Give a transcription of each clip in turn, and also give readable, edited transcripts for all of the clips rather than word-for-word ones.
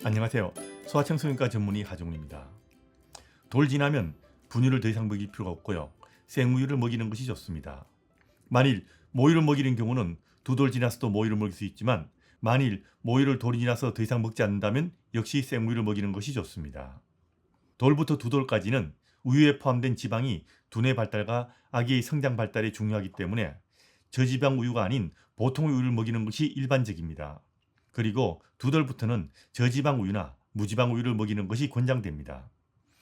안녕하세요. 소아청소년과 전문의 하종훈입니다. 돌 지나면 분유를 더 이상 먹일 필요가 없고요. 생우유를 먹이는 것이 좋습니다. 만일 모유를 먹이는 경우는 두 돌 지나서도 모유를 먹일 수 있지만 만일 모유를 돌이 지나서 더 이상 먹지 않는다면 역시 생우유를 먹이는 것이 좋습니다. 돌부터 두 돌까지는 우유에 포함된 지방이 두뇌 발달과 아기의 성장 발달에 중요하기 때문에 저지방 우유가 아닌 보통 우유를 먹이는 것이 일반적입니다. 그리고 두 돌부터는 저지방 우유나 무지방 우유를 먹이는 것이 권장됩니다.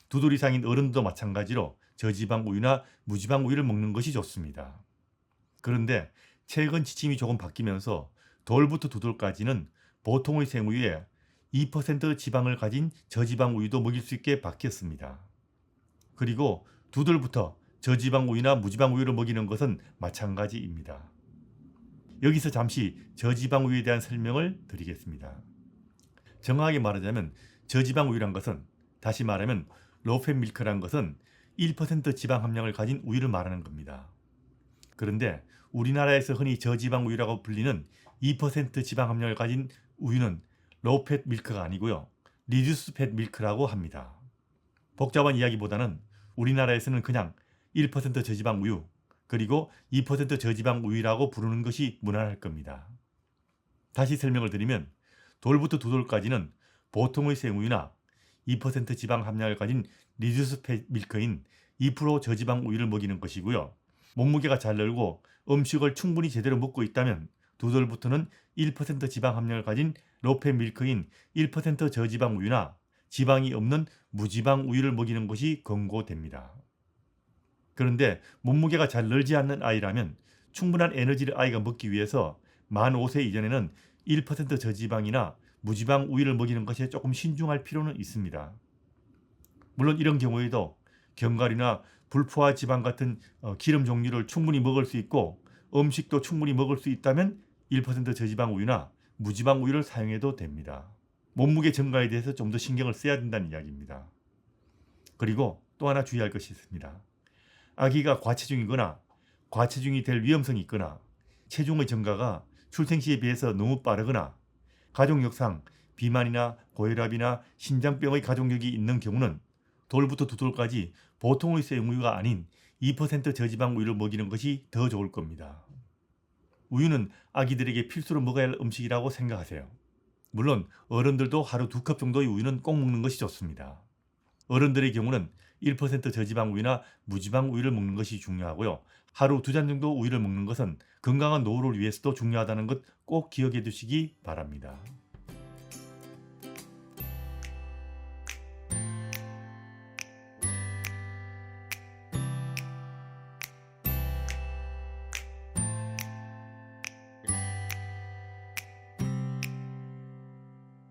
두 돌 이상인 어른도 마찬가지로 저지방 우유나 무지방 우유를 먹는 것이 좋습니다. 그런데 최근 지침이 조금 바뀌면서 돌부터 두 돌까지는 보통의 생우유에 2% 지방을 가진 저지방 우유도 먹일 수 있게 바뀌었습니다. 그리고 두 돌부터 저지방 우유나 무지방 우유를 먹이는 것은 마찬가지입니다. 여기서 잠시 저지방 우유에 대한 설명을 드리겠습니다. 정확하게 말하자면 저지방 우유란 것은, 다시 말하면 로우팻 밀크란 것은 1% 지방 함량을 가진 우유를 말하는 겁니다. 그런데 우리나라에서 흔히 저지방 우유라고 불리는 2% 지방 함량을 가진 우유는 로우팻 밀크가 아니고요. 리듀스 팻 밀크라고 합니다. 복잡한 이야기보다는 우리나라에서는 그냥 1% 저지방 우유, 그리고 2% 저지방 우유라고 부르는 것이 무난할 겁니다. 다시 설명을 드리면 돌부터 두 돌까지는 보통의 생우유나 2% 지방 함량을 가진 리듀스 팻 밀크인 2% 저지방 우유를 먹이는 것이고요. 몸무게가 잘 늘고 음식을 충분히 제대로 먹고 있다면 두 돌부터는 1% 지방 함량을 가진 로우팻 밀크인 1% 저지방 우유나 지방이 없는 무지방 우유를 먹이는 것이 권고됩니다. 그런데 몸무게가 잘 늘지 않는 아이라면 충분한 에너지를 아이가 먹기 위해서 만 5세 이전에는 1% 저지방이나 무지방 우유를 먹이는 것에 조금 신중할 필요는 있습니다. 물론 이런 경우에도 견과류나 불포화 지방 같은 기름 종류를 충분히 먹을 수 있고 음식도 충분히 먹을 수 있다면 1% 저지방 우유나 무지방 우유를 사용해도 됩니다. 몸무게 증가에 대해서 좀 더 신경을 써야 된다는 이야기입니다. 그리고 또 하나 주의할 것이 있습니다. 아기가 과체중이거나 과체중이 될 위험성이 있거나 체중의 증가가 출생 시에 비해서 너무 빠르거나 가족력상 비만이나 고혈압이나 심장병의 가족력이 있는 경우는 돌부터 두 돌까지 보통의 생우유가 아닌 2% 저지방 우유를 먹이는 것이 더 좋을 겁니다. 우유는 아기들에게 필수로 먹어야 할 음식이라고 생각하세요. 물론 어른들도 하루 2컵 정도의 우유는 꼭 먹는 것이 좋습니다. 어른들의 경우는 1% 저지방 우유나 무지방 우유를 먹는 것이 중요하고요. 하루 2잔 정도 우유를 먹는 것은 건강한 노후를 위해서도 중요하다는 것 꼭 기억해 두시기 바랍니다.